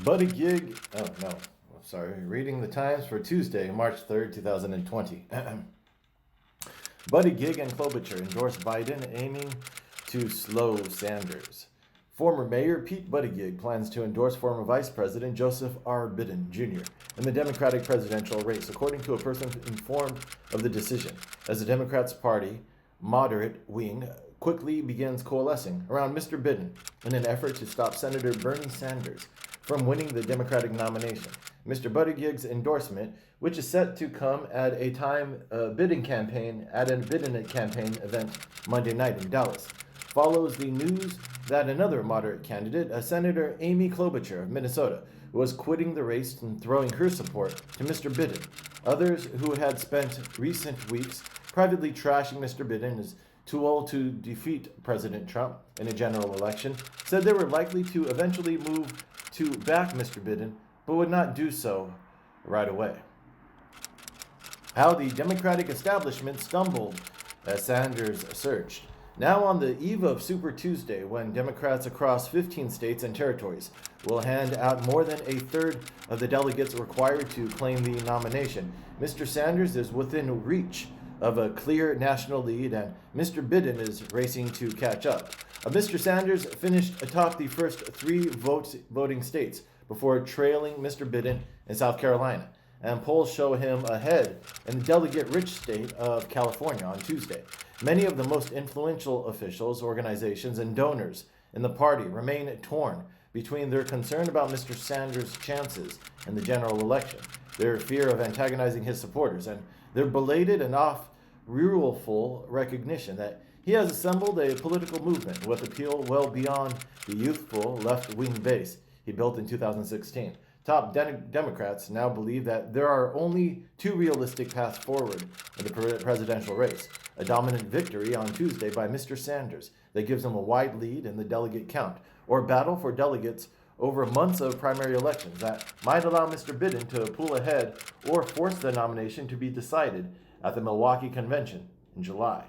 Buddy Gig, reading the Times for Tuesday, March 3rd, 2020. Buddy Gig and Klobuchar endorse Biden aiming to slow Sanders. Former Mayor Pete Buttigieg plans to endorse former Vice President Joseph R. Biden Jr. in the Democratic presidential race, according to a person informed of the decision, as the Democrats' party moderate wing quickly begins coalescing around Mr. Biden in an effort to stop Senator Bernie Sanders from winning the Democratic nomination. Mr. Buttigieg's endorsement, which is set to come at a Biden campaign event Monday night in Dallas, follows the news that another moderate candidate, Senator Amy Klobuchar of Minnesota, was quitting the race and throwing her support to Mr. Biden. Others who had spent recent weeks privately trashing Mr. Biden as too old to defeat President Trump in a general election said they were likely to eventually move to back Mr. Biden, but would not do so right away. How the Democratic establishment stumbled as Sanders surged. Now on the eve of Super Tuesday, when Democrats across 15 states and territories will hand out more than a third of the delegates required to claim the nomination, Mr. Sanders is within reach of a clear national lead, and Mr. Biden is racing to catch up. Mr. Sanders finished atop the first three voting states before trailing Mr. Biden in South Carolina, and polls show him ahead in the delegate-rich state of California on Tuesday. Many of the most influential officials, organizations, and donors in the party remain torn between their concern about Mr. Sanders' chances in the general election, their fear of antagonizing his supporters, and their belated and off-rural recognition that he has assembled a political movement with appeal well beyond the youthful left-wing base he built in 2016. Top Democrats now believe that there are only two realistic paths forward in the presidential race: a dominant victory on Tuesday by Mr. Sanders that gives him a wide lead in the delegate count, or battle for delegates over months of primary elections that might allow Mr. Biden to pull ahead or force the nomination to be decided at the Milwaukee Convention in July.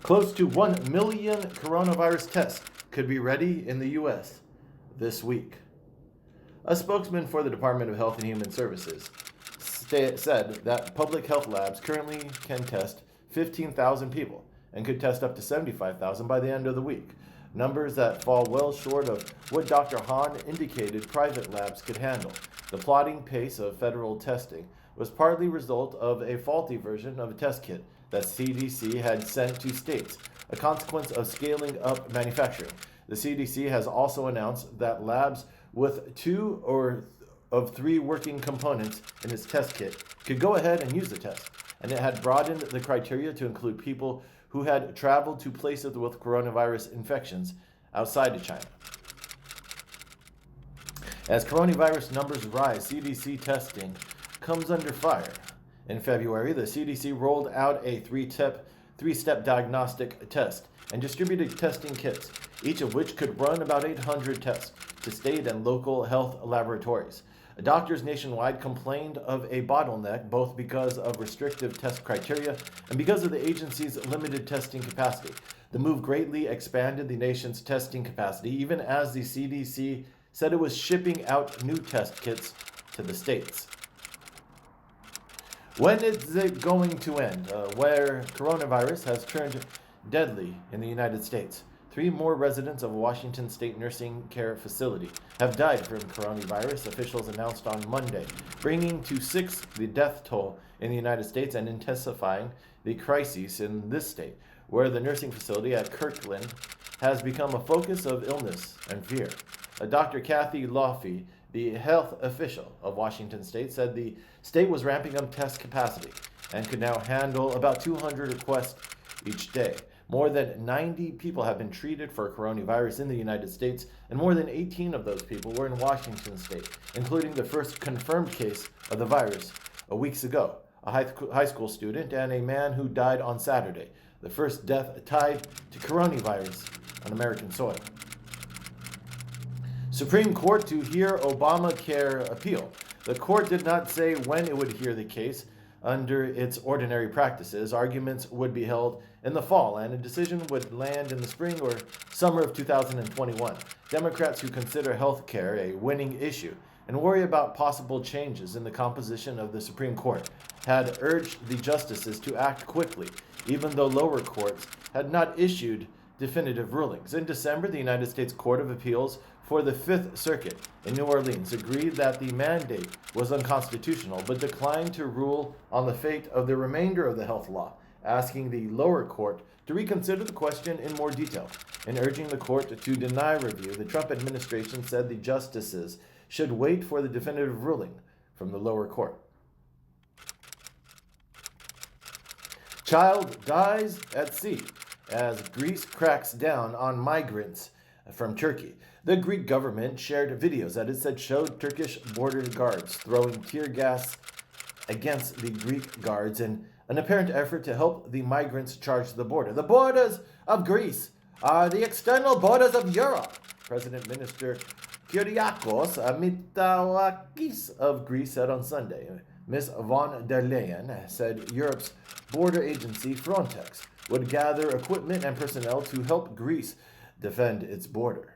Close to 1 million coronavirus tests could be ready in the U.S. this week. A spokesman for the Department of Health and Human Services said that public health labs currently can test 15,000 people and could test up to 75,000 by the end of the week, numbers that fall well short of what Dr. Hahn indicated private labs could handle. The plodding pace of federal testing was partly a result of a faulty version of a test kit that CDC had sent to states, a consequence of scaling up manufacturing. The CDC has also announced that labs with 2 or of 3 working components in its test kit could go ahead and use the test, and it had broadened the criteria to include people who had traveled to places with coronavirus infections outside of China. As coronavirus numbers rise, CDC testing comes under fire. In February, the CDC rolled out a three-step diagnostic test and distributed testing kits, each of which could run about 800 tests to state and local health laboratories. Doctors nationwide complained of a bottleneck, both because of restrictive test criteria and because of the agency's limited testing capacity. The move greatly expanded the nation's testing capacity, even as the CDC said it was shipping out new test kits to the states. When is it going to end? Where coronavirus has turned deadly in the United States. 3 more residents of a Washington State nursing care facility have died from coronavirus, officials announced on Monday, bringing to 6 the death toll in the United States and intensifying the crisis in this state, where the nursing facility at Kirkland has become a focus of illness and fear. Dr. Kathy Laffey, the health official of Washington State, said the state was ramping up test capacity and could now handle about 200 requests each day. More than 90 people have been treated for coronavirus in the United States, and more than 18 of those people were in Washington State, including the first confirmed case of the virus weeks ago, a high school student and a man who died on Saturday. the first death tied to coronavirus on American soil. Supreme Court to hear Obamacare appeal. The court did not say when it would hear the case. Under its ordinary practices, arguments would be held in the fall, and a decision would land in the spring or summer of 2021. Democrats who consider health care a winning issue and worry about possible changes in the composition of the Supreme Court had urged the justices to act quickly, even though lower courts had not issued definitive rulings. In December, the United States Court of Appeals for the Fifth Circuit in New Orleans agreed that the mandate was unconstitutional, but declined to rule on the fate of the remainder of the health law, asking the lower court to reconsider the question in more detail. In urging the court to deny review, the Trump administration said the justices should wait for the definitive ruling from the lower court. Child dies at sea as Greece cracks down on migrants from Turkey. The Greek government shared videos that it said showed Turkish border guards throwing tear gas against the Greek guards in an apparent effort to help the migrants charge the border. The borders of Greece are the external borders of Europe, President Minister Kyriakos Mitsotakis of Greece said on Sunday. Ms. von der Leyen said Europe's border agency Frontex would gather equipment and personnel to help Greece defend its border.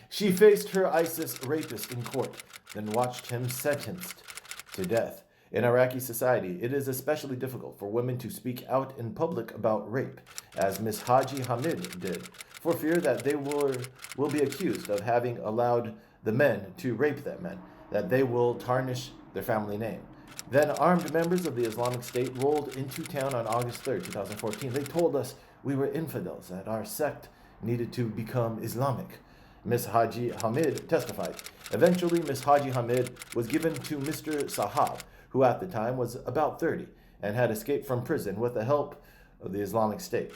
She faced her ISIS rapist in court, then watched him sentenced to death. In Iraqi society, it is especially difficult for women to speak out in public about rape, as Ms. Haji Hamid did, for fear that they will be accused of having allowed the men to rape them and that they will tarnish their family name. Then armed members of the Islamic State rolled into town on August 3rd, 2014. They told us we were infidels, that our sect needed to become Islamic. Ms. Haji Hamid testified. Eventually, Ms. Haji Hamid was given to Mr. Sahab, who at the time was about 30 and had escaped from prison with the help of the Islamic State.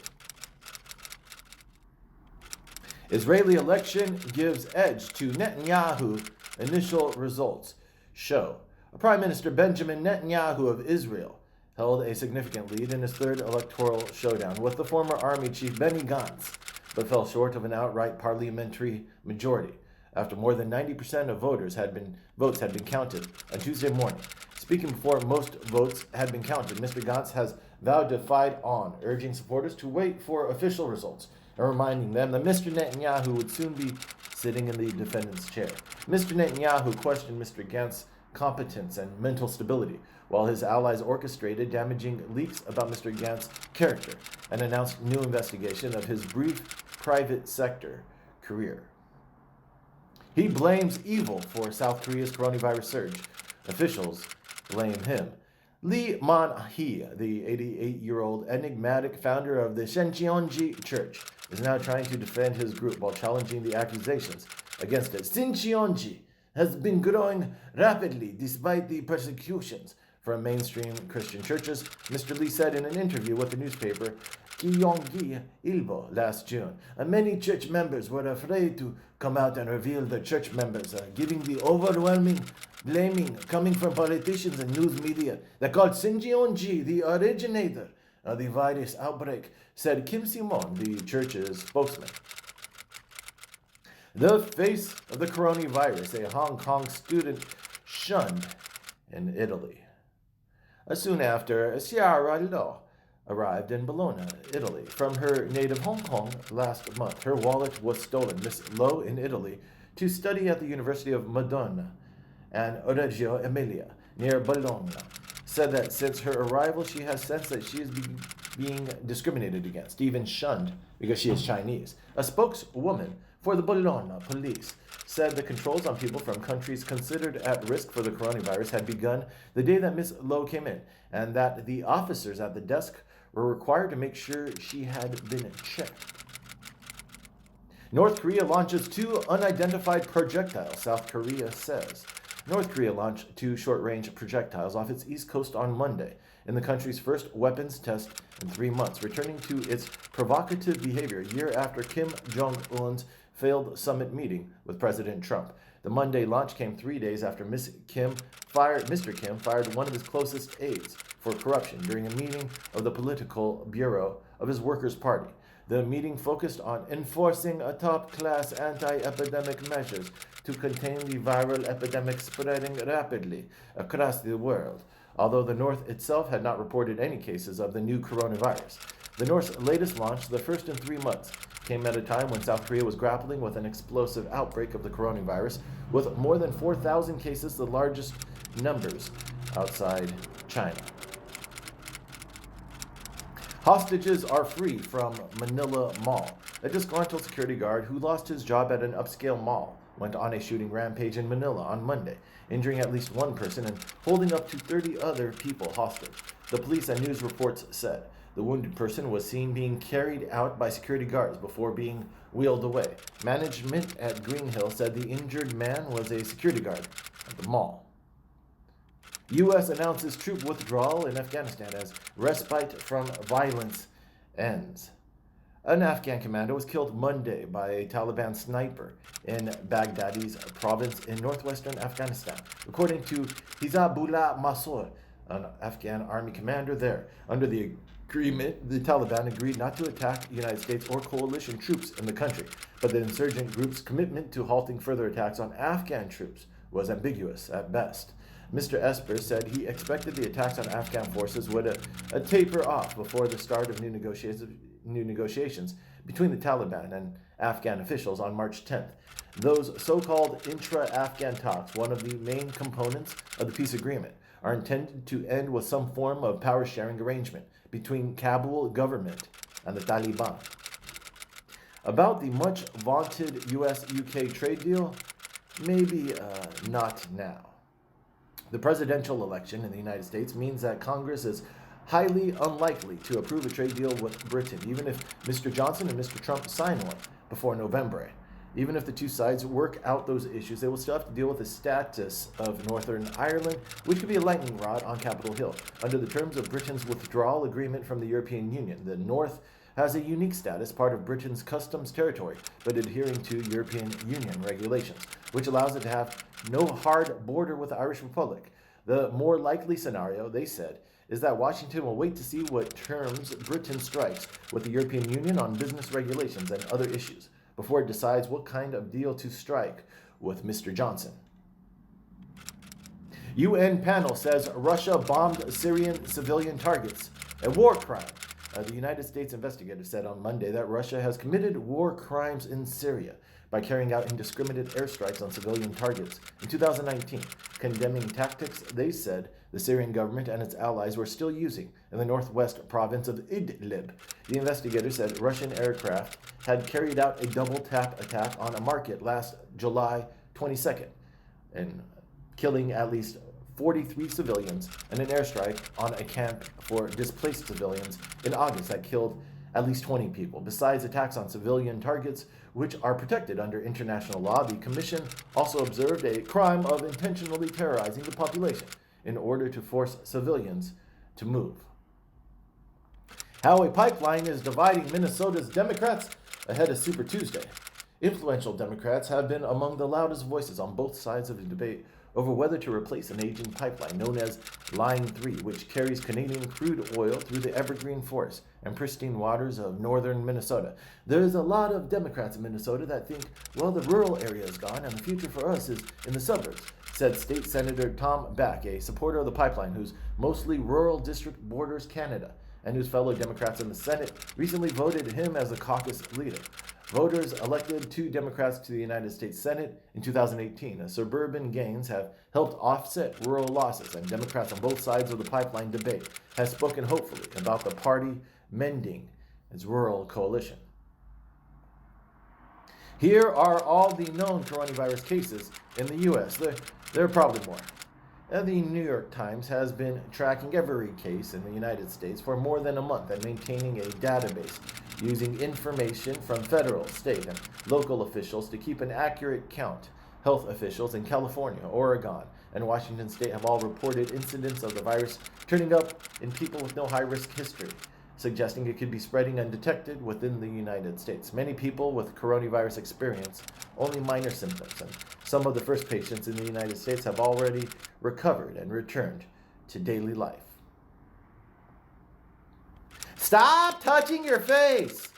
Israeli election gives edge to Netanyahu. Initial results show Prime Minister Benjamin Netanyahu of Israel held a significant lead in his third electoral showdown with the former army chief Benny Gantz, but fell short of an outright parliamentary majority after more than 90% of votes had been counted on Tuesday morning. Speaking before most votes had been counted, Mr. Gantz has vowed to fight on, urging supporters to wait for official results and reminding them that Mr. Netanyahu would soon be sitting in the defendant's chair. Mr. Netanyahu questioned Mr. Gantz's competence and mental stability, while his allies orchestrated damaging leaks about Mr. Gantz's character and announced new investigation of his brief private sector career. He blames evil for South Korea's coronavirus surge. Officials blame him. Lee Man-hee, the 88-year-old enigmatic founder of the Shincheonji Church, is now trying to defend his group while challenging the accusations against it. Shincheonji has been growing rapidly despite the persecutions from mainstream Christian churches, Mr. Lee said in an interview with the newspaper Gyeonggi Ilbo last June. Many church members were afraid to come out and reveal their church members, giving the overwhelming blaming coming from politicians and news media that called Shincheonji the originator of the virus outbreak, said Kim Simon, the church's spokesman. The face of the coronavirus, a Hong Kong student shunned in Italy. Soon after, Shalala arrived in Bologna, Italy, from her native Hong Kong last month. Her wallet was stolen. Miss Lowe in Italy to study at the University of Modena and Reggio Emilia near Bologna said that since her arrival, she has sensed that she is being discriminated against, even shunned because she is Chinese. A spokeswoman for the Bologna police said the controls on people from countries considered at risk for the coronavirus had begun the day that Ms. Lowe came in, and that the officers at the desk were required to make sure she had been checked. North Korea launches 2 unidentified projectiles, South Korea says. North Korea launched 2 short-range projectiles off its east coast on Monday, in the country's first weapons test in 3 months, returning to its provocative behavior a year after Kim Jong-un's failed summit meeting with President Trump. The Monday launch came 3 days after Mr. Kim fired one of his closest aides for corruption during a meeting of the political bureau of his Workers' Party. The meeting focused on enforcing a top-class anti-epidemic measures to contain the viral epidemic spreading rapidly across the world, although the North itself had not reported any cases of the new coronavirus. The North's latest launch, the first in 3 months, came at a time when South Korea was grappling with an explosive outbreak of the coronavirus, with more than 4,000 cases, the largest numbers outside China. Hostages are free from Manila Mall. A disgruntled security guard who lost his job at an upscale mall went on a shooting rampage in Manila on Monday, injuring at least one person and holding up to 30 other people hostage. The police and news reports said the wounded person was seen being carried out by security guards before being wheeled away. Management at Green Hill said the injured man was a security guard at the mall. U.S. announces troop withdrawal in Afghanistan as respite from violence ends. An Afghan commander was killed Monday by a Taliban sniper in Baghdadi's province in northwestern Afghanistan, according to Hizbullah Masoor, an Afghan army commander there. Under the agreement, the Taliban agreed not to attack United States or coalition troops in the country, but the insurgent group's commitment to halting further attacks on Afghan troops was ambiguous at best. Mr. Esper said he expected the attacks on Afghan forces would taper off before the start of new negotiations between the Taliban and Afghan officials on March 10th. Those so-called intra-Afghan talks, one of the main components of the peace agreement, are intended to end with some form of power-sharing arrangement between Kabul government and the Taliban. About the much-vaunted U.S.-UK trade deal, maybe not now. The presidential election in the United States means that Congress is highly unlikely to approve a trade deal with Britain, even if Mr. Johnson and Mr. Trump sign one before November. Even if the two sides work out those issues, they will still have to deal with the status of Northern Ireland, which could be a lightning rod on Capitol Hill. Under the terms of Britain's withdrawal agreement from the European Union, the North has a unique status, part of Britain's customs territory, but adhering to European Union regulations, which allows it to have no hard border with the Irish Republic. The more likely scenario, they said, is that Washington will wait to see what terms Britain strikes with the European Union on business regulations and other issues before it decides what kind of deal to strike with Mr. Johnson. UN panel says Russia bombed Syrian civilian targets, a war crime. The United States investigators said on Monday that Russia has committed war crimes in Syria by carrying out indiscriminate airstrikes on civilian targets. In 2019, condemning tactics they said the Syrian government and its allies were still using in the northwest province of Idlib. The investigators said Russian aircraft had carried out a double-tap attack on a market last July 22nd, and killing at least 43 civilians, and an airstrike on a camp for displaced civilians in August that killed at least 20 people. Besides attacks on civilian targets, which are protected under international law, the Commission also observed a crime of intentionally terrorizing the population in order to force civilians to move. How a pipeline is dividing Minnesota's Democrats ahead of Super Tuesday. Influential Democrats have been among the loudest voices on both sides of the debate over whether to replace an aging pipeline known as Line 3, which carries Canadian crude oil through the evergreen forests and pristine waters of northern Minnesota. There's a lot of Democrats in Minnesota that think, well, the rural area is gone and the future for us is in the suburbs, said State Senator Tom Back, a supporter of the pipeline whose mostly rural district borders Canada, and whose fellow Democrats in the Senate recently voted him as a caucus leader. Voters elected 2 Democrats to the United States Senate in 2018. Suburban gains have helped offset rural losses, and Democrats on both sides of the pipeline debate have spoken hopefully about the party mending its rural coalition. Here are all the known coronavirus cases in the U.S. There are probably more. The New York Times has been tracking every case in the United States for more than a month and maintaining a database using information from federal, state, and local officials to keep an accurate count. Health officials in California, Oregon, and Washington State have all reported incidents of the virus turning up in people with no high-risk history, suggesting it could be spreading undetected within the United States. Many people with coronavirus experience only minor symptoms, and some of the first patients in the United States have already recovered and returned to daily life. Stop touching your face.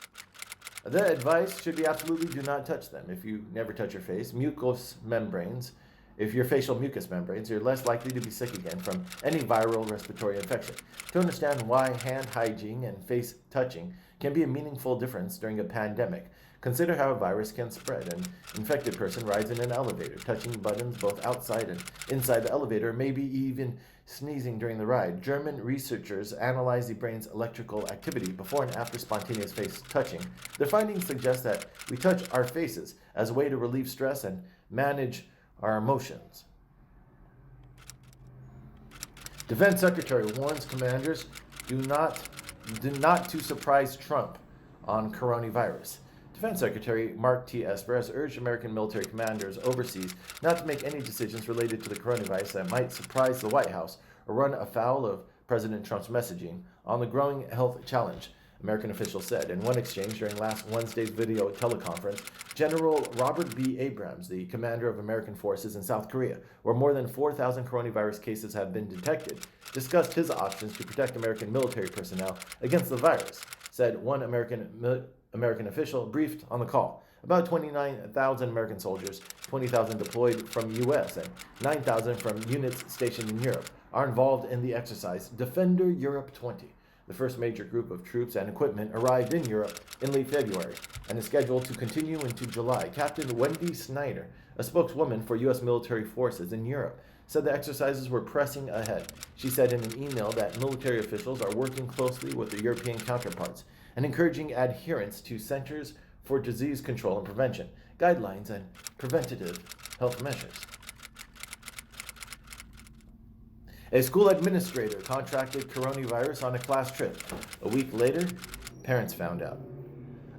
The advice should be absolutely do not touch them. If you never touch your face, if your facial mucous membranes, you're less likely to be sick again from any viral respiratory infection. To understand why hand hygiene and face touching can be a meaningful difference during a pandemic, consider how a virus can spread. An infected person rides in an elevator, touching buttons both outside and inside the elevator, maybe even sneezing during the ride. German researchers analyzed the brain's electrical activity before and after spontaneous face touching. Their findings suggest that we touch our faces as a way to relieve stress and manage our emotions. Defense Secretary warns commanders do not to surprise Trump on coronavirus. Defense Secretary Mark T. Esper has urged American military commanders overseas not to make any decisions related to the coronavirus that might surprise the White House or run afoul of President Trump's messaging on the growing health challenge, American officials said. In one exchange during last Wednesday's video teleconference, General Robert B. Abrams, the commander of American forces in South Korea, where more than 4,000 coronavirus cases have been detected, discussed his options to protect American military personnel against the virus, said one American official briefed on the call. About 29,000 American soldiers, 20,000 deployed from U.S. and 9,000 from units stationed in Europe, are involved in the exercise Defender Europe 20. The first major group of troops and equipment arrived in Europe in late February and is scheduled to continue into July. Captain Wendy Snyder, a spokeswoman for U.S. military forces in Europe, said the exercises were pressing ahead. She said in an email that military officials are working closely with their European counterparts and encouraging adherence to Centers for Disease Control and Prevention, guidelines, and preventative health measures. A school administrator contracted coronavirus on a class trip. A week later, parents found out.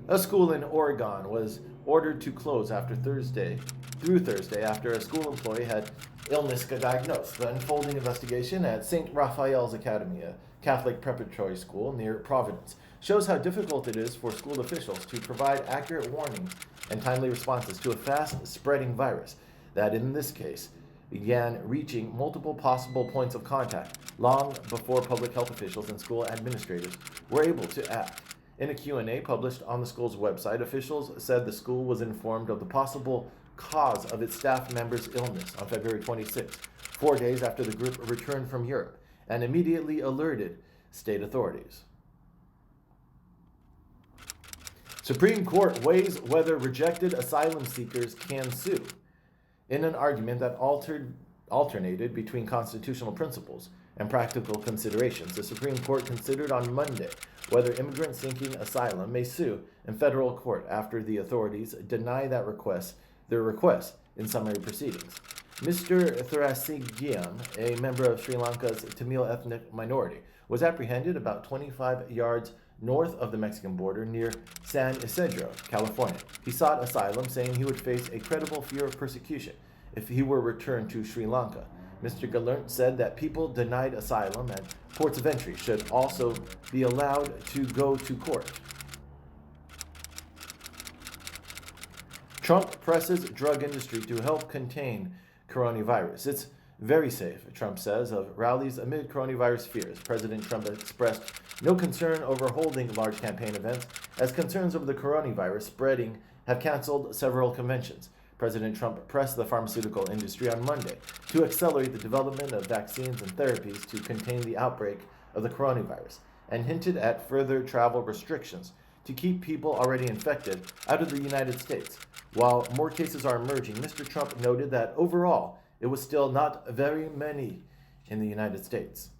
A school in Oregon was ordered to close through Thursday after a school employee had illness diagnosed. The unfolding investigation at St. Raphael's Academy, a Catholic preparatory school near Providence, shows how difficult it is for school officials to provide accurate warnings and timely responses to a fast-spreading virus that, in this case, began reaching multiple possible points of contact long before public health officials and school administrators were able to act. In a Q&A published on the school's website, officials said the school was informed of the possible cause of its staff member's illness on February 26, 4 days after the group returned from Europe, and immediately alerted state authorities. Supreme Court weighs whether rejected asylum seekers can sue. In an argument that alternated between constitutional principles and practical considerations, the Supreme Court considered on Monday whether immigrants seeking asylum may sue in federal court after the authorities deny their request in summary proceedings. Mr. Thuraissigiam, a member of Sri Lanka's Tamil ethnic minority, was apprehended about 25 yards north of the Mexican border near San Isidro, California. He sought asylum, saying he would face a credible fear of persecution if he were returned to Sri Lanka. Mr. Gallant said that people denied asylum at ports of entry should also be allowed to go to court. Trump presses drug industry to help contain coronavirus. It's very safe, Trump says, of rallies amid coronavirus fears. President Trump expressed no concern over holding large campaign events, as concerns over the coronavirus spreading have canceled several conventions. President Trump pressed the pharmaceutical industry on Monday to accelerate the development of vaccines and therapies to contain the outbreak of the coronavirus, and hinted at further travel restrictions to keep people already infected out of the United States. While more cases are emerging, Mr. Trump noted that overall, it was still not very many in the United States.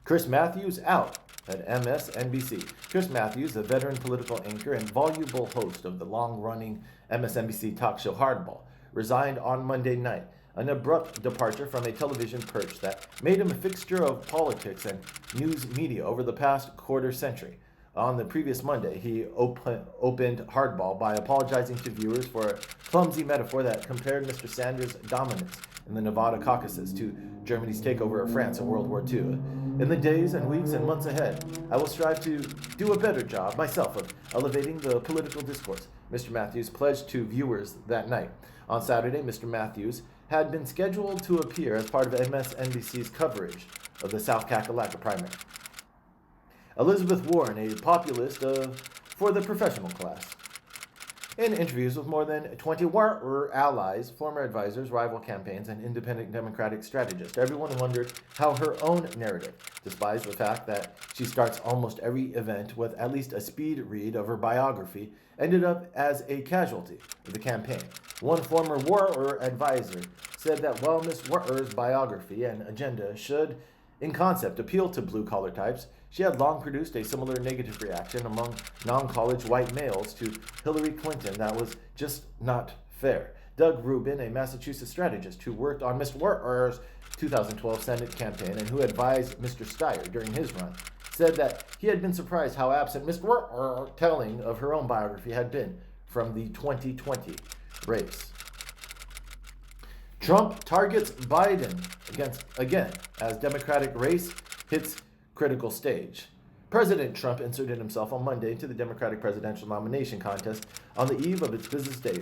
Chris Matthews out at MSNBC. Chris Matthews, a veteran political anchor and voluble host of the long-running MSNBC talk show Hardball, resigned on Monday night, an abrupt departure from a television perch that made him a fixture of politics and news media over the past quarter century. On the previous Monday, he opened Hardball by apologizing to viewers for a clumsy metaphor that compared Mr. Sanders' dominance in the Nevada caucuses to Germany's takeover of France in World War II. In the days and weeks and months ahead, I will strive to do a better job myself of elevating the political discourse, Mr. Matthews pledged to viewers that night. On Saturday, Mr. Matthews had been scheduled to appear as part of MSNBC's coverage of the South Kakalaka primary. Elizabeth Warren, a populist for the professional class. In interviews with more than 20 Warren allies, former advisors, rival campaigns, and independent Democratic strategists, everyone wondered how her own narrative, despite the fact that she starts almost every event with at least a speed read of her biography, ended up as a casualty of the campaign. One former Warren advisor said that while Ms. Warren's biography and agenda should, in concept, appeal to blue-collar types, she had long produced a similar negative reaction among non-college white males to Hillary Clinton that was just not fair. Doug Rubin, a Massachusetts strategist who worked on Mr. Warren's 2012 Senate campaign and who advised Mr. Steyer during his run, said that he had been surprised how absent Ms. Warren's telling of her own biography had been from the 2020 race. Trump targets Biden again as Democratic race hits critical stage. President Trump inserted himself on Monday into the Democratic presidential nomination contest on the eve of its biggest day,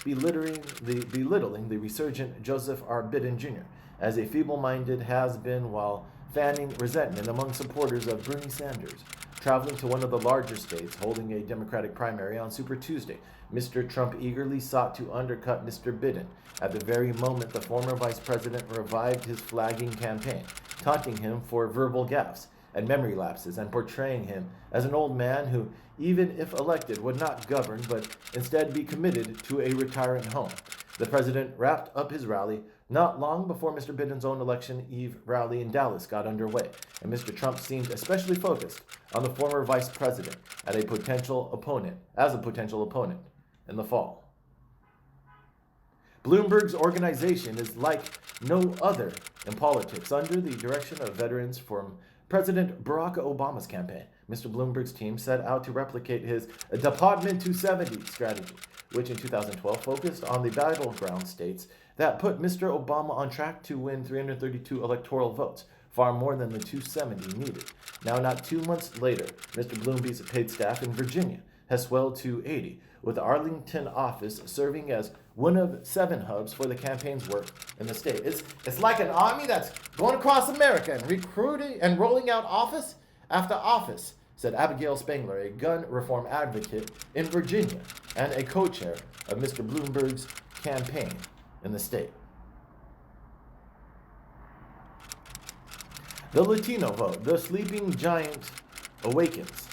belittling the resurgent Joseph R. Biden Jr. as a feeble-minded has-been while fanning resentment among supporters of Bernie Sanders. Traveling to one of the larger states holding a Democratic primary on Super Tuesday, Mr. Trump eagerly sought to undercut Mr. Biden at the very moment the former vice president revived his flagging campaign, taunting him for verbal gaffes and memory lapses and portraying him as an old man who, even if elected, would not govern but instead be committed to a retirement home. The president wrapped up his rally not long before Mr. Biden's own election eve rally in Dallas got underway, and Mr. Trump seemed especially focused on the former vice president as a potential opponent in the fall. Bloomberg's organization is like no other in politics under the direction of veterans from President Barack Obama's campaign. Mr. Bloomberg's team set out to replicate his Department 270 strategy, which in 2012 focused on the battleground states that put Mr. Obama on track to win 332 electoral votes, far more than the 270 needed. Now, not 2 months later, Mr. Bloomberg's paid staff in Virginia has swelled to 80, with the Arlington office serving as one of 7 hubs for the campaign's work in the state. It's like an army that's going across America and recruiting and rolling out office after office, said Abigail Spangler, a gun reform advocate in Virginia and a co-chair of Mr. Bloomberg's campaign in the state. The Latino vote, the sleeping giant awakens.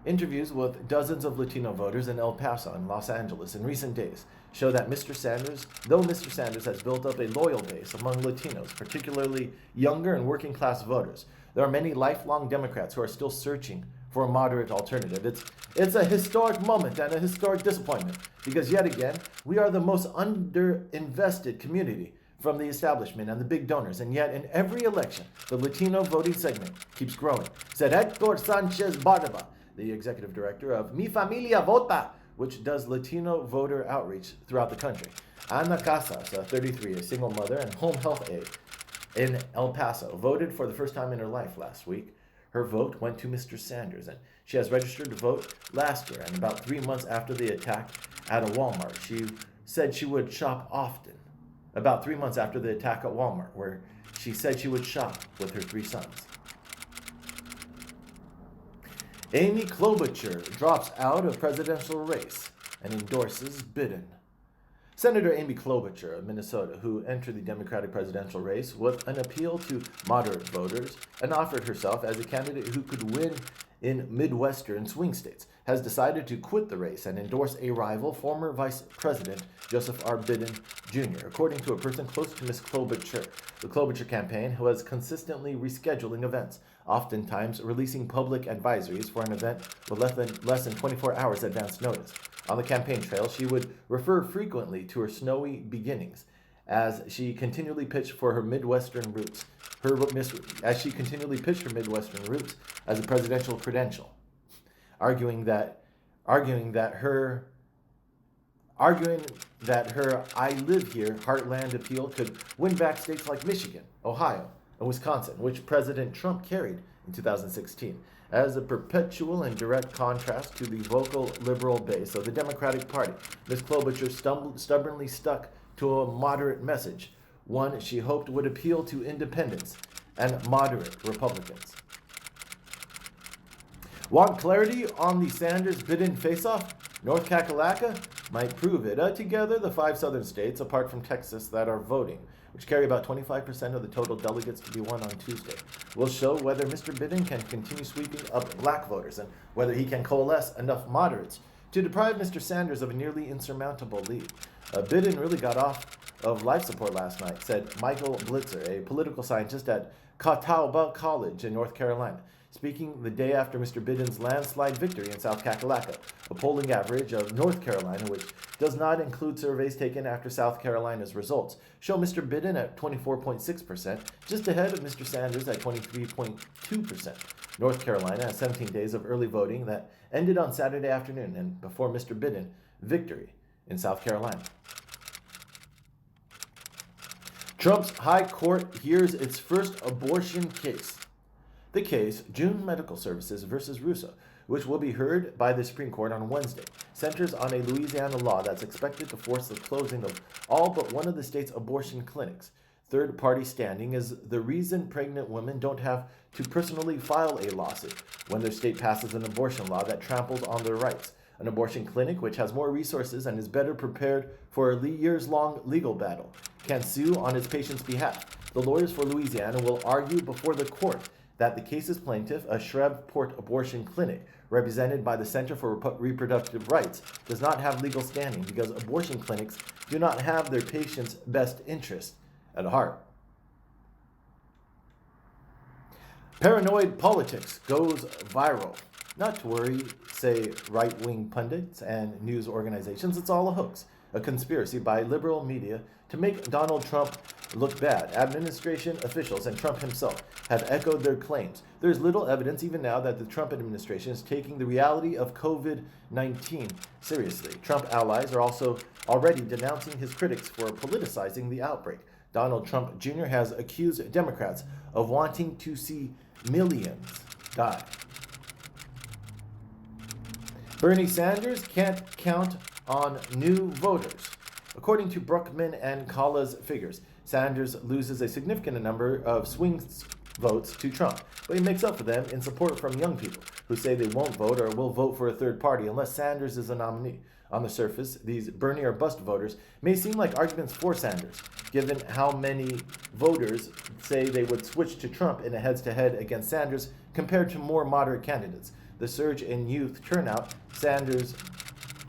Interviews with dozens of Latino voters in El Paso and Los Angeles in recent days show that Mr. Sanders has built up a loyal base among Latinos, particularly younger and working class voters, there are many lifelong Democrats who are still searching for a moderate alternative. It's a historic moment and a historic disappointment because yet again, we are the most underinvested community from the establishment and the big donors, and yet in every election, the Latino voting segment keeps growing, said Hector Sanchez Barba, the executive director of Mi Familia Vota, which does Latino voter outreach throughout the country. Ana Casas, 33, a single mother and home health aide in El Paso, voted for the first time in her life last week. Her vote went to Mr. Sanders, and she has registered to vote last year, and about 3 months after the attack at a Walmart, she said she would shop often. About 3 months after the attack at Walmart, where she said she would shop with her 3 sons. Amy Klobuchar drops out of presidential race and endorses Biden. Senator Amy Klobuchar of Minnesota, who entered the Democratic presidential race with an appeal to moderate voters and offered herself as a candidate who could win in Midwestern swing states, has decided to quit the race and endorse a rival, former Vice President Joseph R. Biden Jr., according to a person close to Ms. Klobuchar. The Klobuchar campaign was consistently rescheduling events, oftentimes releasing public advisories for an event with less than 24 hours advance notice. On the campaign trail, she would refer frequently to her snowy beginnings as she continually pitched for her Midwestern roots. As a presidential credential, arguing that her "I live here" heartland appeal could win back states like Michigan, Ohio, and Wisconsin, which President Trump carried in 2016, as a perpetual and direct contrast to the vocal liberal base of the Democratic Party. Ms. Klobuchar stubbornly stuck to a moderate message, one she hoped would appeal to independents and moderate Republicans. Want clarity on the Sanders-Biden face-off? North Kakalaka might prove it. Together, the 5 southern states, apart from Texas, that are voting, which carry about 25% of the total delegates to be won on Tuesday, will show whether Mr. Biden can continue sweeping up black voters and whether he can coalesce enough moderates to deprive Mr. Sanders of a nearly insurmountable lead. Biden really got off of life support last night, said Michael Blitzer, a political scientist at Catawba College in North Carolina, speaking the day after Mr. Biden's landslide victory in South Kakalaka. A polling average of North Carolina, which does not include surveys taken after South Carolina's results, show Mr. Biden at 24.6%, just ahead of Mr. Sanders at 23.2%. North Carolina has 17 days of early voting that ended on Saturday afternoon and before Mr. Biden victory in South Carolina. Trump's High Court hears its first abortion case. The case, June Medical Services versus Russo, which will be heard by the Supreme Court on Wednesday, centers on a Louisiana law that's expected to force the closing of all but one of the state's abortion clinics. Third-party standing is the reason pregnant women don't have to personally file a lawsuit when their state passes an abortion law that tramples on their rights. An abortion clinic, which has more resources and is better prepared for a years-long legal battle, can sue on its patients' behalf. The lawyers for Louisiana will argue before the court that the case's plaintiff, a Shreveport abortion clinic represented by the Center for Reproductive Rights, does not have legal standing because abortion clinics do not have their patients' best interest at heart. Paranoid politics goes viral. Not to worry, say right-wing pundits and news organizations, it's all a hoax, a conspiracy by liberal media to make Donald Trump look bad. Administration officials and Trump himself have echoed their claims. There's little evidence even now that the Trump administration is taking the reality of COVID-19 seriously. Trump allies are also already denouncing his critics for politicizing the outbreak. Donald Trump Jr. has accused Democrats of wanting to see millions die. Bernie Sanders can't count on new voters. According to Brookman and Kalla's figures, Sanders loses a significant number of swing votes to Trump, but he makes up for them in support from young people who say they won't vote or will vote for a third party unless Sanders is a nominee. On the surface, these Bernie or bust voters may seem like arguments for Sanders, given how many voters say they would switch to Trump in a heads-to-head against Sanders compared to more moderate candidates. The surge in youth turnout Sanders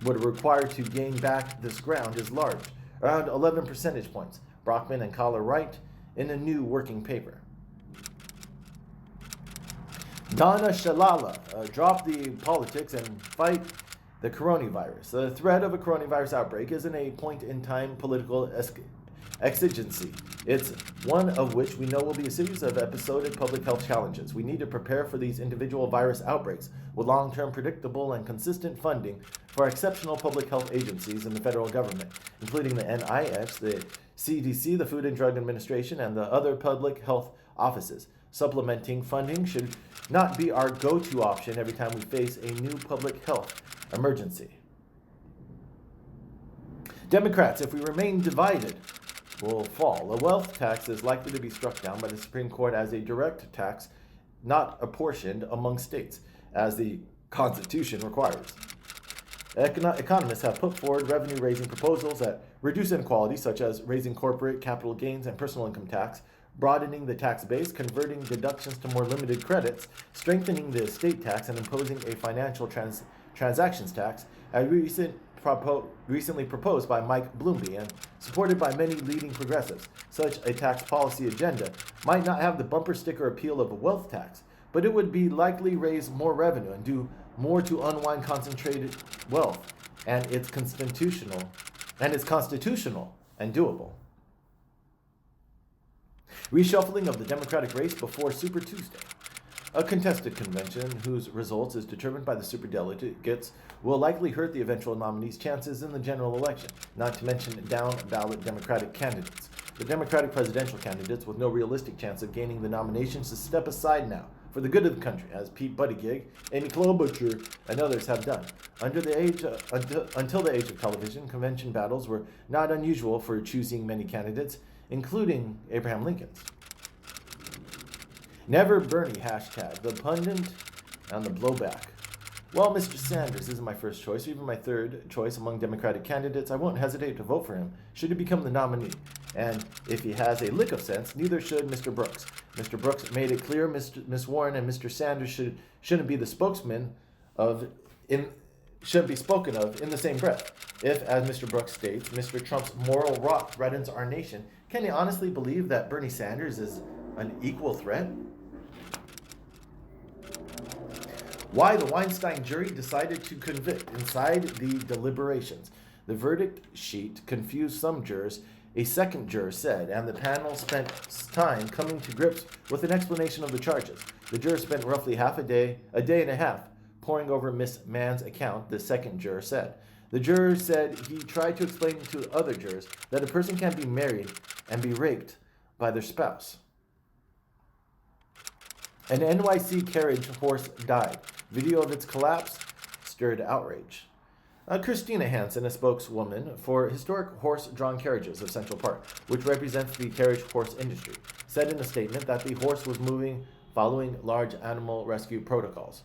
would require to gain back this ground is large, around 11 percentage points, Brockman and Kalla write in a new working paper. Donna Shalala drop the politics and fight the coronavirus. The threat of a coronavirus outbreak isn't a point-in-time political exigency. It's one of which we know will be a series of episodic public health challenges. We need to prepare for these individual virus outbreaks with long-term predictable and consistent funding for exceptional public health agencies in the federal government, including the NIH, the CDC, the Food and Drug Administration, and the other public health offices. Supplementing funding should not be our go-to option every time we face a new public health emergency. Democrats, if we remain divided, will fall. A wealth tax is likely to be struck down by the Supreme Court as a direct tax, not apportioned among states, as the Constitution requires. Economists have put forward revenue-raising proposals that reduce inequality, such as raising corporate capital gains and personal income tax, broadening the tax base, converting deductions to more limited credits, strengthening the estate tax, and imposing a financial transactions tax, as recently proposed by Mike Bloomberg and supported by many leading progressives. Such a tax policy agenda might not have the bumper sticker appeal of a wealth tax, but it would be likely raise more revenue and do more to unwind concentrated wealth, and it's constitutional and doable. Reshuffling of the Democratic race before Super Tuesday. A contested convention whose results is determined by the superdelegates will likely hurt the eventual nominees' chances in the general election, not to mention down-ballot Democratic candidates. The Democratic presidential candidates with no realistic chance of gaining the nominations to step aside now for the good of the country, as Pete Buttigieg, Amy Klobuchar, and others have done. Until the age of television, convention battles were not unusual for choosing many candidates, including Abraham Lincoln's. Never Bernie hashtag. The pundit and the blowback. While Mr. Sanders isn't my first choice, or even my third choice among Democratic candidates, I won't hesitate to vote for him should he become the nominee. And if he has a lick of sense, neither should Mr. Brooks. Mr. Brooks made it clear Ms. Warren and Mr. Sanders shouldn't be the spokesman shouldn't be spoken of in the same breath. If, as Mr. Brooks states, Mr. Trump's moral rot threatens our nation, can he honestly believe that Bernie Sanders is an equal threat? Why the Weinstein jury decided to convict inside the deliberations. The verdict sheet confused some jurors, a second juror said, and the panel spent time coming to grips with an explanation of the charges. The juror spent roughly a day and a half, poring over Miss Mann's account, the second juror said. The juror said he tried to explain to other jurors that a person can be married and be raped by their spouse. An NYC Carriage horse died. Video of its collapse stirred outrage. Christina Hansen, a spokeswoman for historic horse-drawn carriages of Central Park, which represents the carriage horse industry, said in a statement that the horse was moving following large animal rescue protocols.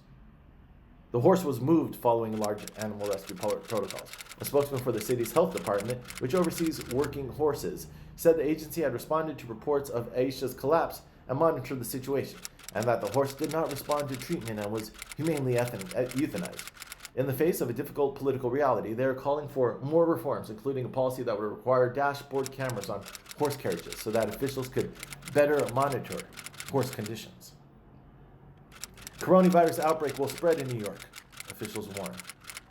The horse was moved following large animal rescue protocols. A spokesman for the city's health department, which oversees working horses, said the agency had responded to reports of Aisha's collapse and monitored the situation, and that the horse did not respond to treatment and was humanely euthanized. In the face of a difficult political reality, they are calling for more reforms, including a policy that would require dashboard cameras on horse carriages so that officials could better monitor horse conditions. Coronavirus outbreak will spread in New York, officials warn.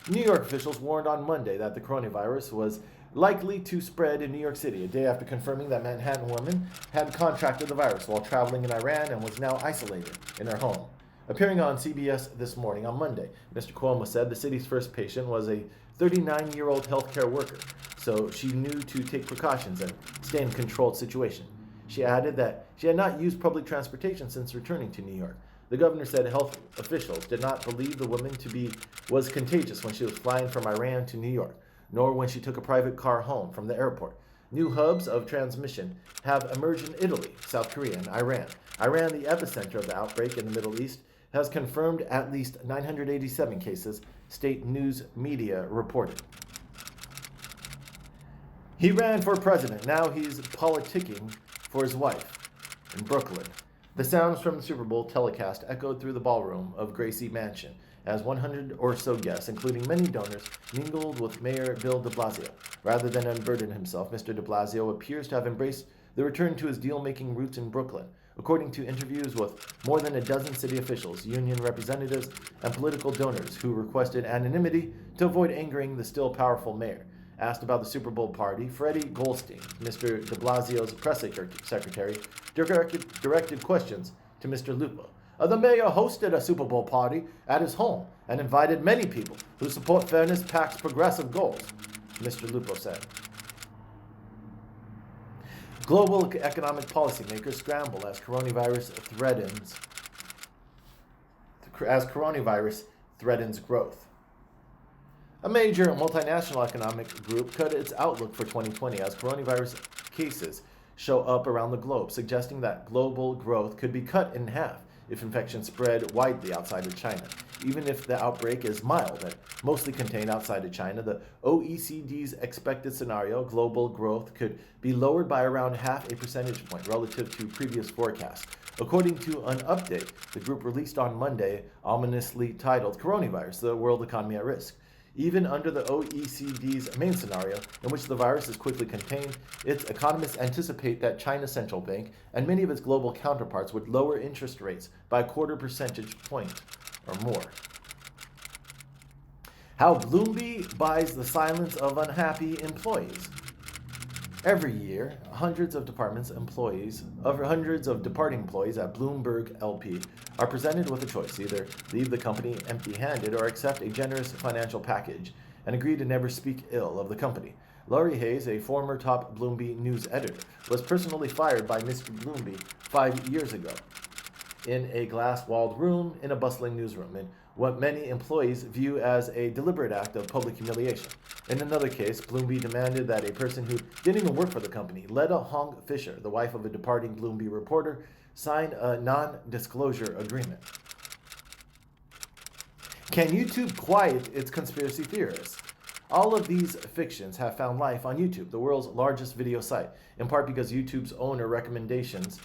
New York officials warned on Monday that the coronavirus was likely to spread in New York City, a day after confirming that Manhattan woman had contracted the virus while traveling in Iran and was now isolated in her home. Appearing on CBS This Morning on Monday, Mr. Cuomo said the city's first patient was a 39-year-old healthcare worker, so she knew to take precautions and stay in a controlled situation. She added that she had not used public transportation since returning to New York. The governor said health officials did not believe the woman was contagious when she was flying from Iran to New York, nor when she took a private car home from the airport. New hubs of transmission have emerged in Italy, South Korea, and Iran. Iran, the epicenter of the outbreak in the Middle East, has confirmed at least 987 cases, state news media reported. He ran for president. Now he's politicking for his wife in Brooklyn. The sounds from the Super Bowl telecast echoed through the ballroom of Gracie Mansion as 100 or so guests, including many donors, mingled with Mayor Bill de Blasio. Rather than unburden himself, Mr. de Blasio appears to have embraced the return to his deal-making roots in Brooklyn, according to interviews with more than a dozen city officials, union representatives, and political donors who requested anonymity to avoid angering the still powerful mayor. Asked about the Super Bowl party, Freddie Goldstein, Mr. de Blasio's press secretary, directed questions to Mr. Lupo. The mayor hosted a Super Bowl party at his home and invited many people who support Fairness PAC's progressive goals, Mr. Lupo said. Global economic policymakers scramble as coronavirus threatens growth. A major multinational economic group cut its outlook for 2020 as coronavirus cases show up around the globe, suggesting that global growth could be cut in half if infections spread widely outside of China. Even if the outbreak is mild and mostly contained outside of China, the OECD's expected scenario, global growth, could be lowered by around half a percentage point relative to previous forecasts. According to an update the group released on Monday, ominously titled Coronavirus, the World Economy at Risk. Even under the OECD's main scenario, in which the virus is quickly contained, its economists anticipate that China's central bank and many of its global counterparts would lower interest rates by a quarter percentage point or more. How Bloomberg buys the silence of unhappy employees. Every year, hundreds of departing employees at Bloomberg LP are presented with a choice: either leave the company empty-handed or accept a generous financial package and agree to never speak ill of the company. Laurie Hayes, a former top Bloomberg news editor, was personally fired by Mr. Bloomberg 5 years ago in a glass-walled room in a bustling newsroom, in what many employees view as a deliberate act of public humiliation. In another case, Bloomberg demanded that a person who didn't even work for the company, Leda Hong Fisher, the wife of a departing Bloomberg reporter, sign a non-disclosure agreement. Can YouTube quiet its conspiracy theorists? All of these fictions have found life on YouTube, the world's largest video site, in part because YouTube's own recommendations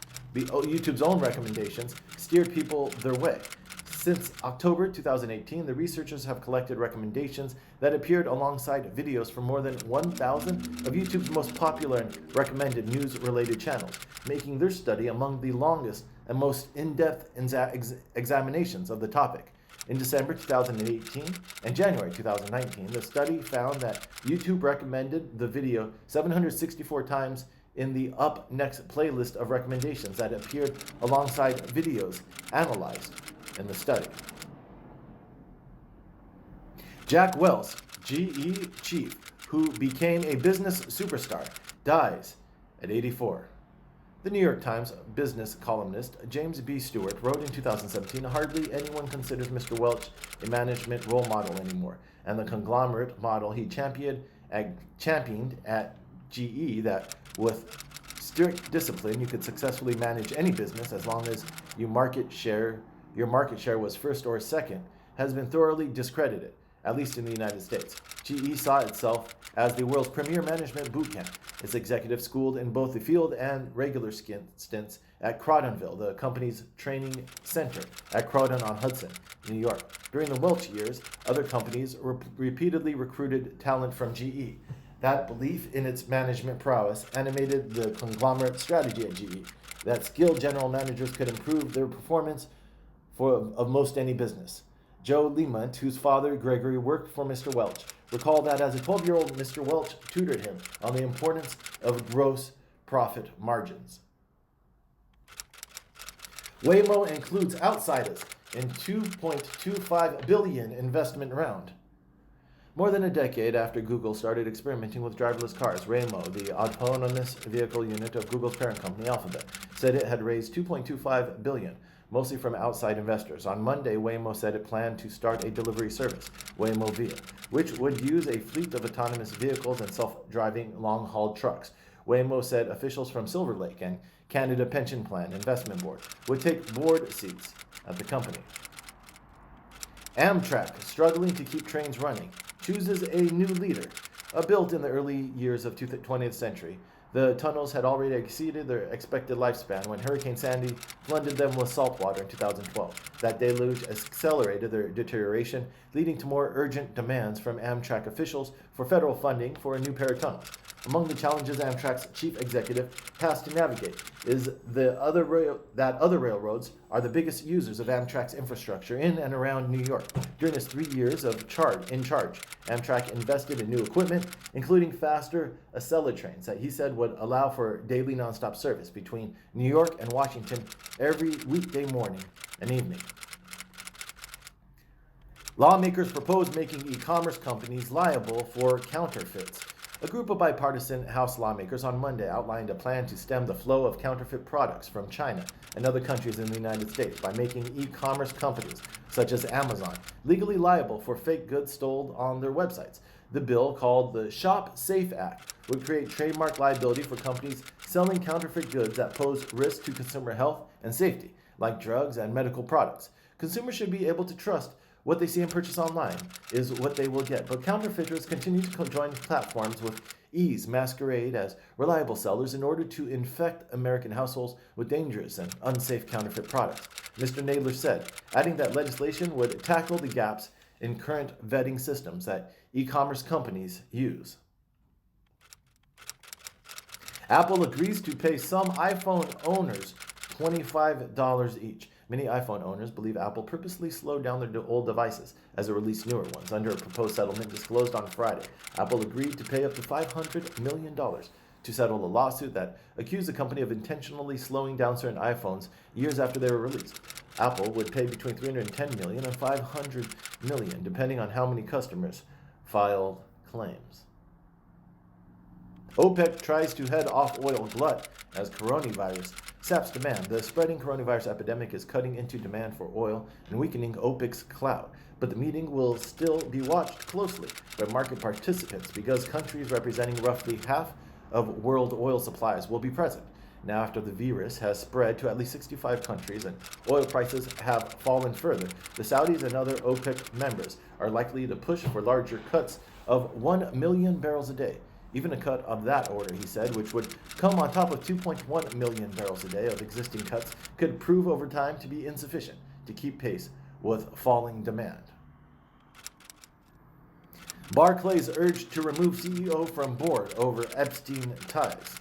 steered people their way. Since October 2018, the researchers have collected recommendations that appeared alongside videos from more than 1,000 of YouTube's most popular and recommended news-related channels, making their study among the longest and most in-depth examinations of the topic. In December 2018 and January 2019, the study found that YouTube recommended the video 764 times in the Up Next playlist of recommendations that appeared alongside videos analyzed in the study. Jack Welch, GE chief, who became a business superstar, dies at 84. The New York Times business columnist James B. Stewart wrote in 2017, hardly anyone considers Mr. Welch a management role model anymore, and the conglomerate model he championed at GE that with strict discipline you could successfully manage any business as long as your market share was first or second, has been thoroughly discredited, at least in the United States. GE saw itself as the world's premier management boot camp. Its executives schooled in both the field and regular stints at Crotonville, the company's training center at Croton-on-Hudson, New York. During the Welch years, other companies repeatedly recruited talent from GE. That belief in its management prowess animated the conglomerate strategy at GE, that skilled general managers could improve their performance of most any business. Joe Lemont, whose father, Gregory, worked for Mr. Welch, recalled that as a 12-year-old, Mr. Welch tutored him on the importance of gross profit margins. Waymo includes outsiders in $2.25 billion investment round. More than a decade after Google started experimenting with driverless cars, Waymo, the autonomous vehicle unit of Google's parent company Alphabet, said it had raised $2.25 billion, mostly from outside investors. On Monday, Waymo said it planned to start a delivery service, Waymo Via, which would use a fleet of autonomous vehicles and self-driving long-haul trucks. Waymo said officials from Silver Lake and Canada Pension Plan Investment Board would take board seats at the company. Amtrak, struggling to keep trains running, chooses a new leader. Built in the early years of the 20th century, the tunnels had already exceeded their expected lifespan when Hurricane Sandy flooded them with salt water in 2012. That deluge accelerated their deterioration, leading to more urgent demands from Amtrak officials for federal funding for a new pair of tunnels. Among the challenges Amtrak's chief executive has to navigate is that other railroads are the biggest users of Amtrak's infrastructure in and around New York. During his 3 years in charge, Amtrak invested in new equipment, including faster Acela trains that he said would allow for daily nonstop service between New York and Washington every weekday morning and evening. Lawmakers propose making e-commerce companies liable for counterfeits. A group of bipartisan House lawmakers on Monday outlined a plan to stem the flow of counterfeit products from China and other countries in the United States by making e-commerce companies, such as Amazon, legally liable for fake goods sold on their websites. The bill, called the Shop Safe Act, would create trademark liability for companies selling counterfeit goods that pose risk to consumer health and safety, like drugs and medical products. Consumers should be able to trust what they see and purchase online is what they will get, but counterfeiters continue to join platforms with ease, masquerade as reliable sellers in order to infect American households with dangerous and unsafe counterfeit products, Mr. Nadler said, adding that legislation would tackle the gaps in current vetting systems that e-commerce companies use. Apple agrees to pay some iPhone owners $25 each. Many iPhone owners believe Apple purposely slowed down their old devices as it released newer ones. Under a proposed settlement disclosed on Friday, Apple agreed to pay up to $500 million to settle a lawsuit that accused the company of intentionally slowing down certain iPhones years after they were released. Apple would pay between $310 million and $500 million, depending on how many customers filed claims. OPEC tries to head off oil glut as coronavirus saps demand. The spreading coronavirus epidemic is cutting into demand for oil and weakening OPEC's clout. But the meeting will still be watched closely by market participants because countries representing roughly half of world oil supplies will be present. Now, after the virus has spread to at least 65 countries and oil prices have fallen further, the Saudis and other OPEC members are likely to push for larger cuts of 1 million barrels a day. Even a cut of that order, he said, which would come on top of 2.1 million barrels a day of existing cuts, could prove over time to be insufficient to keep pace with falling demand. Barclays urged to remove CEO from board over Epstein ties.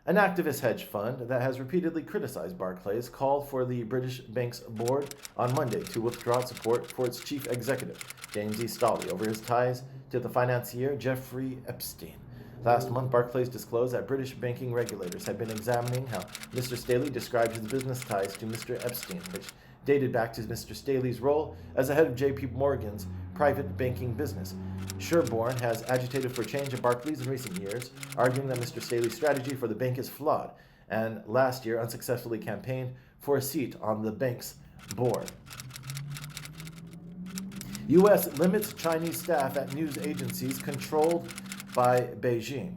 An activist hedge fund that has repeatedly criticized Barclays called for the British bank's board on Monday to withdraw support for its chief executive, James E. Staley, over his ties to the financier Jeffrey Epstein. Last month, Barclays disclosed that British banking regulators had been examining how Mr. Staley described his business ties to Mr. Epstein, which dated back to Mr. Staley's role as the head of J.P. Morgan's private banking business. Sherborne has agitated for change at Barclays in recent years, arguing that Mr. Staley's strategy for the bank is flawed, and last year unsuccessfully campaigned for a seat on the bank's board. U.S. limits Chinese staff at news agencies controlled by Beijing.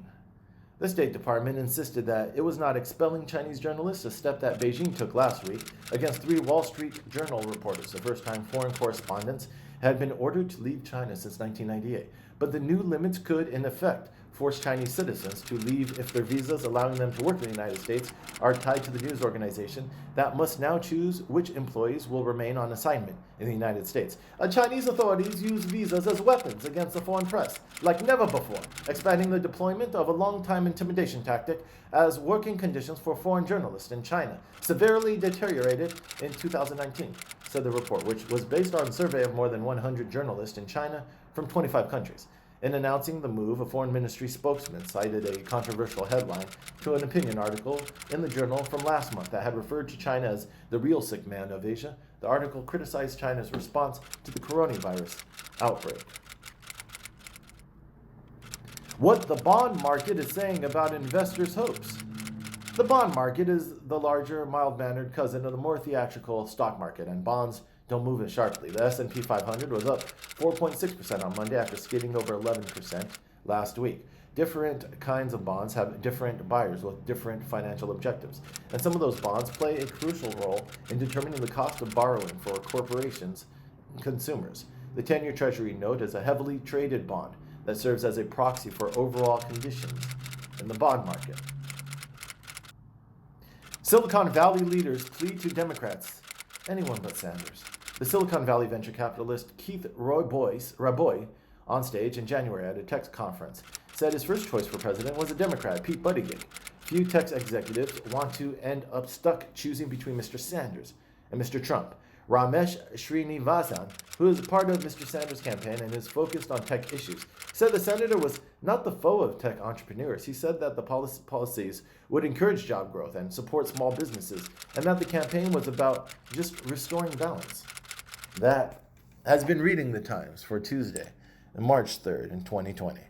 The State Department insisted that it was not expelling Chinese journalists, a step that Beijing took last week against 3 Wall Street Journal reporters, the first time foreign correspondents had been ordered to leave China since 1998. But the new limits could, in effect, force Chinese citizens to leave if their visas allowing them to work in the United States are tied to the news organization that must now choose which employees will remain on assignment in the United States. Chinese authorities use visas as weapons against the foreign press, like never before, expanding the deployment of a long-time intimidation tactic as working conditions for foreign journalists in China severely deteriorated in 2019, said the report, which was based on a survey of more than 100 journalists in China from 25 countries. In announcing the move, a foreign ministry spokesman cited a controversial headline to an opinion article in the Journal from last month that had referred to China as the real sick man of Asia. The article criticized China's response to the coronavirus outbreak. What the bond market is saying about investors' hopes. The bond market is the larger, mild-mannered cousin of the more theatrical stock market, and bonds don't move as sharply. The S&P 500 was up 4.6% on Monday after skidding over 11% last week. Different kinds of bonds have different buyers with different financial objectives, and some of those bonds play a crucial role in determining the cost of borrowing for corporations and consumers. The 10-year Treasury note is a heavily traded bond that serves as a proxy for overall conditions in the bond market. Silicon Valley leaders plead to Democrats, anyone but Sanders. The Silicon Valley venture capitalist Keith Rabois, on stage in January at a tech conference, said his first choice for president was a Democrat, Pete Buttigieg. Few tech executives want to end up stuck choosing between Mr. Sanders and Mr. Trump. Ramesh Srinivasan, who is part of Mr. Sanders' campaign and is focused on tech issues, said the senator was not the foe of tech entrepreneurs. He said that the policies would encourage job growth and support small businesses, and that the campaign was about just restoring balance. That has been Reading the Times for Tuesday, March 3rd in 2020.